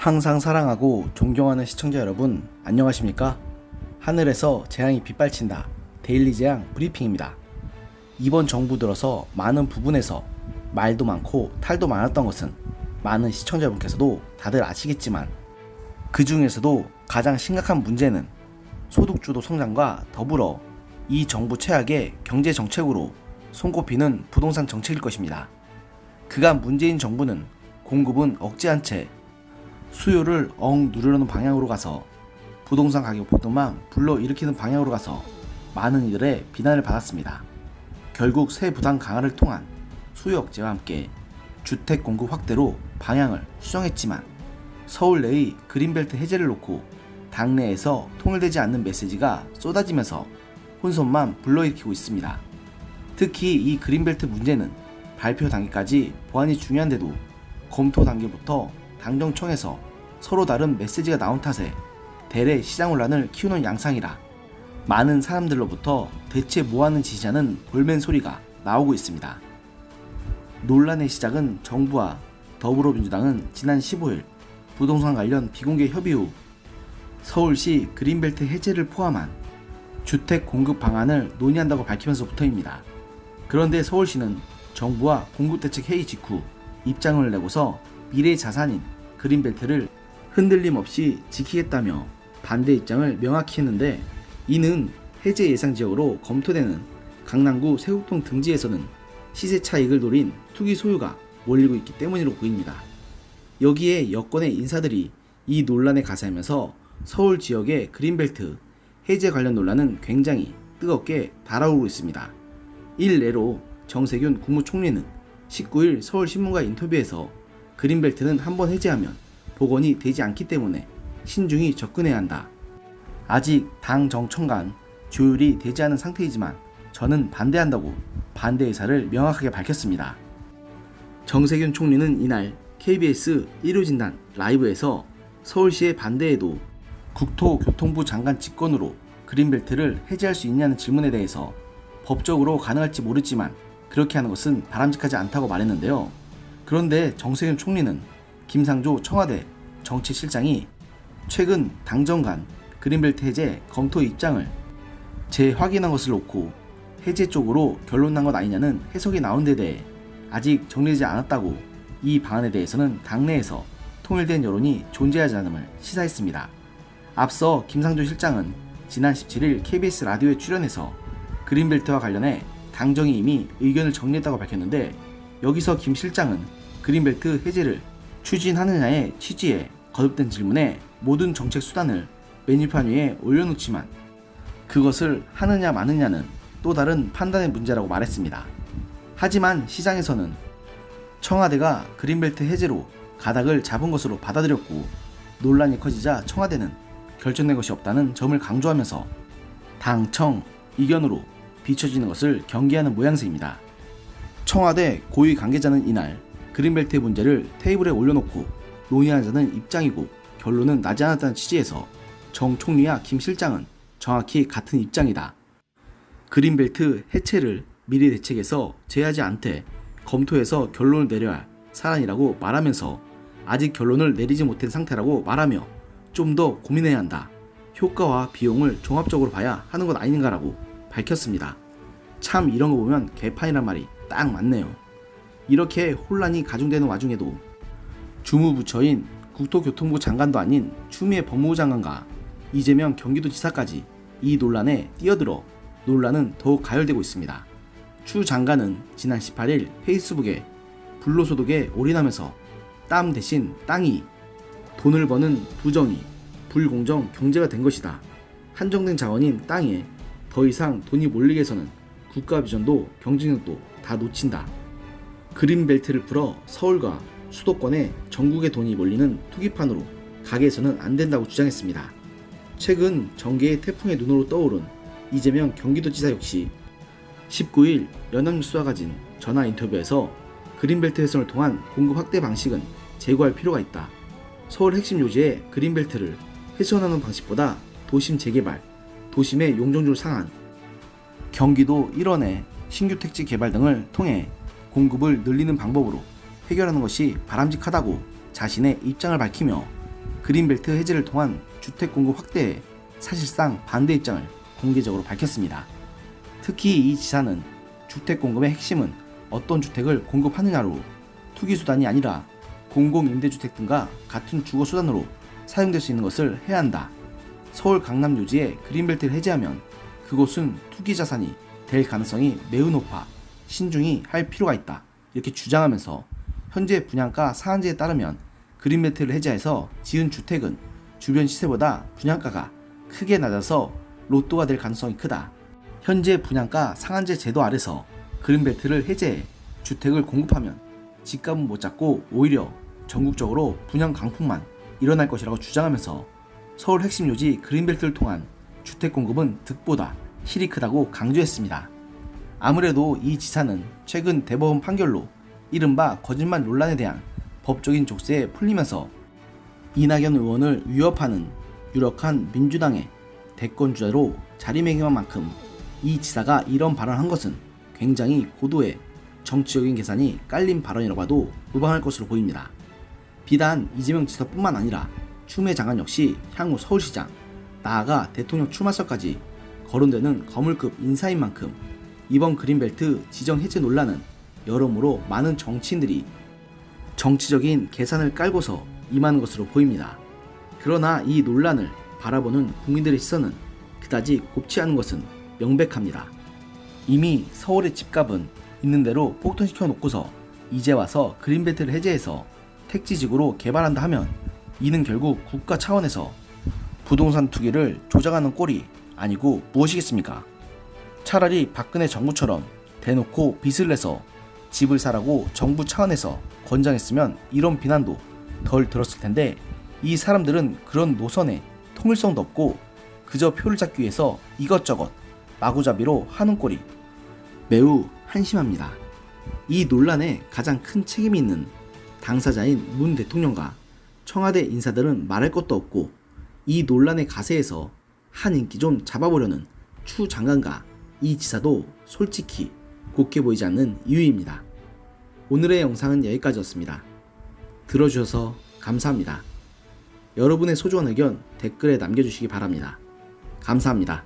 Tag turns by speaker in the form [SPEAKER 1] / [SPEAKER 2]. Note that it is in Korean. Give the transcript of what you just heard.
[SPEAKER 1] 항상 사랑하고 존경하는 시청자 여러분, 안녕하십니까? 하늘에서 재앙이 빗발친다. 데일리 재앙 브리핑입니다. 이번 정부 들어서 많은 부분에서 말도 많고 탈도 많았던 것은 많은 시청자분께서도 다들 아시겠지만, 그 중에서도 가장 심각한 문제는 소득주도 성장과 더불어 이 정부 최악의 경제 정책으로 손꼽히는 부동산 정책일 것입니다. 그간 문재인 정부는 공급은 억제한 채 수요를 누르려는 방향으로 가서 부동산 가격 폭등만 불러일으키는 방향으로 가서 많은 이들의 비난을 받았습니다. 결국 세부담 강화를 통한 수요 억제와 함께 주택 공급 확대로 방향을 수정했지만, 서울 내의 그린벨트 해제를 놓고 당내에서 통일되지 않는 메시지가 쏟아지면서 혼선만 불러일으키고 있습니다. 특히 이 그린벨트 문제는 발표 단계까지 보완이 중요한데도 검토 단계부터 당정청에서 서로 다른 메시지가 나온 탓에 대래 시장 혼란을 키우는 양상이라 많은 사람들로부터 대체 뭐하는 짓이냐는 볼멘 소리가 나오고 있습니다. 논란의 시작은 정부와 더불어민주당은 지난 15일 부동산 관련 비공개 협의 후 서울시 그린벨트 해제를 포함한 주택 공급 방안을 논의한다고 밝히면서부터입니다. 그런데 서울시는 정부와 공급대책 회의 직후 입장을 내고서 미래 자산인 그린벨트를 흔들림 없이 지키겠다며 반대 입장을 명확히 했는데, 이는 해제 예상 지역으로 검토되는 강남구 세곡동 등지에서는 시세 차익을 노린 투기 소유가 몰리고 있기 때문으로 보입니다. 여기에 여권의 인사들이 이 논란에 가세하면서 서울 지역의 그린벨트 해제 관련 논란은 굉장히 뜨겁게 달아오르고 있습니다. 일례로 정세균 국무총리는 19일 서울신문과 인터뷰에서 그린벨트는 한번 해제하면 복원이 되지 않기 때문에 신중히 접근해야 한다. 아직 당 정청 간 조율이 되지 않은 상태이지만 저는 반대한다고 반대 의사를 명확하게 밝혔습니다. 정세균 총리는 이날 KBS 일요진단 라이브에서 서울시의 반대에도 국토교통부 장관 직권으로 그린벨트를 해제할 수 있냐는 질문에 대해서 법적으로 가능할지 모르지만 그렇게 하는 것은 바람직하지 않다고 말했는데요. 그런데 정세균 총리는 김상조 청와대 정책실장이 최근 당정 간 그린벨트 해제 검토 입장을 재확인한 것을 놓고 해제 쪽으로 결론 난 것 아니냐는 해석이 나온 데 대해 아직 정리되지 않았다고 이 방안에 대해서는 당내에서 통일된 여론이 존재하지 않음을 시사했습니다. 앞서 김상조 실장은 지난 17일 KBS 라디오에 출연해서 그린벨트와 관련해 당정이 이미 의견을 정리했다고 밝혔는데, 여기서 김 실장은 그린벨트 해제를 추진하느냐의 취지에 거듭된 질문에 모든 정책 수단을 메뉴판 위에 올려놓지만 그것을 하느냐 마느냐는 또 다른 판단의 문제라고 말했습니다. 하지만 시장에서는 청와대가 그린벨트 해제로 가닥을 잡은 것으로 받아들였고, 논란이 커지자 청와대는 결정된 것이 없다는 점을 강조하면서 당청 이견으로 비춰지는 것을 경계하는 모양새입니다. 청와대 고위 관계자는 이날 그린벨트의 문제를 테이블에 올려놓고 논의하자는 입장이고 결론은 나지 않았다는 취지에서 정 총리와 김 실장은 정확히 같은 입장이다. 그린벨트 해체를 미래 대책에서 제하지 않되 검토해서 결론을 내려야 할 사안이라고 말하면서 아직 결론을 내리지 못한 상태라고 말하며 좀 더 고민해야 한다. 효과와 비용을 종합적으로 봐야 하는 것 아닌가라고 밝혔습니다. 참 이런 거 보면 개판이란 말이 딱 맞네요. 이렇게 혼란이 가중되는 와중에도 주무부처인 국토교통부 장관도 아닌 추미애 법무부 장관과 이재명 경기도지사까지 이 논란에 뛰어들어 논란은 더욱 가열되고 있습니다. 추 장관은 지난 18일 페이스북에 불로소득에 올인하면서 땀 대신 땅이 돈을 버는 부정의, 불공정 경제가 된 것이다. 한정된 자원인 땅에 더 이상 돈이 몰리게 해서는 국가 비전도 경쟁력도 다 놓친다. 그린벨트를 풀어 서울과 수도권에 전국의 돈이 몰리는 투기판으로 가게 해서는 안 된다고 주장했습니다. 최근 정계의 태풍의 눈으로 떠오른 이재명 경기도지사 역시 19일 연합뉴스와 가진 전화 인터뷰에서 그린벨트 해성을 통한 공급 확대 방식은 제고할 필요가 있다. 서울 핵심 요지의 그린벨트를 훼손하는 방식보다 도심 재개발, 도심의 용적률 상한, 경기도 일원의 신규 택지 개발 등을 통해 공급을 늘리는 방법으로 해결하는 것이 바람직하다고 자신의 입장을 밝히며 그린벨트 해제를 통한 주택 공급 확대에 사실상 반대 입장을 공개적으로 밝혔습니다. 특히 이 지사는 주택 공급의 핵심은 어떤 주택을 공급하느냐로 투기수단이 아니라 공공임대주택 등과 같은 주거수단으로 사용될 수 있는 것을 해야 한다. 서울 강남 요지에 그린벨트를 해제하면 그곳은 투기자산이 될 가능성이 매우 높아 신중히 할 필요가 있다. 이렇게 주장하면서 현재 분양가 상한제에 따르면 그린벨트를 해제해서 지은 주택은 주변 시세보다 분양가가 크게 낮아서 로또가 될 가능성이 크다. 현재 분양가 상한제 제도 아래서 그린벨트를 해제해 주택을 공급하면 집값은 못 잡고 오히려 전국적으로 분양 강풍만 일어날 것이라고 주장하면서 서울 핵심 요지 그린벨트를 통한 주택 공급은 득보다 실이 크다고 강조했습니다. 아무래도 이 지사는 최근 대법원 판결로 이른바 거짓말 논란에 대한 법적인 족쇄에 풀리면서 이낙연 의원을 위협하는 유력한 민주당의 대권주자로 자리매김한 만큼 이 지사가 이런 발언을 한 것은 굉장히 고도의 정치적인 계산이 깔린 발언이라고 봐도 무방할 것으로 보입니다. 비단 이재명 지사뿐만 아니라 추미애 장관 역시 향후 서울시장, 나아가 대통령 출마설까지 거론되는 거물급 인사인 만큼 이번 그린벨트 지정 해제 논란은 여러모로 많은 정치인들이 정치적인 계산을 깔고서 임하는 것으로 보입니다. 그러나 이 논란을 바라보는 국민들의 시선은 그다지 곱지 않은 것은 명백합니다. 이미 서울의 집값은 있는 대로 폭등시켜 놓고서 이제 와서 그린벨트를 해제해서 택지지구로 개발한다 하면 이는 결국 국가 차원에서 부동산 투기를 조장하는 꼴이 아니고 무엇이겠습니까? 차라리 박근혜 정부처럼 대놓고 빚을 내서 집을 사라고 정부 차원에서 권장했으면 이런 비난도 덜 들었을 텐데 이 사람들은 그런 노선에 통일성도 없고 그저 표를 잡기 위해서 이것저것 마구잡이로 하는 꼴이 매우 한심합니다. 이 논란에 가장 큰 책임이 있는 당사자인 문 대통령과 청와대 인사들은 말할 것도 없고 이 논란의 가세에서 한 인기 좀 잡아보려는 추 장관과 이 지사도 솔직히 곱게 보이지 않는 이유입니다. 오늘의 영상은 여기까지였습니다. 들어주셔서 감사합니다. 여러분의 소중한 의견 댓글에 남겨주시기 바랍니다. 감사합니다.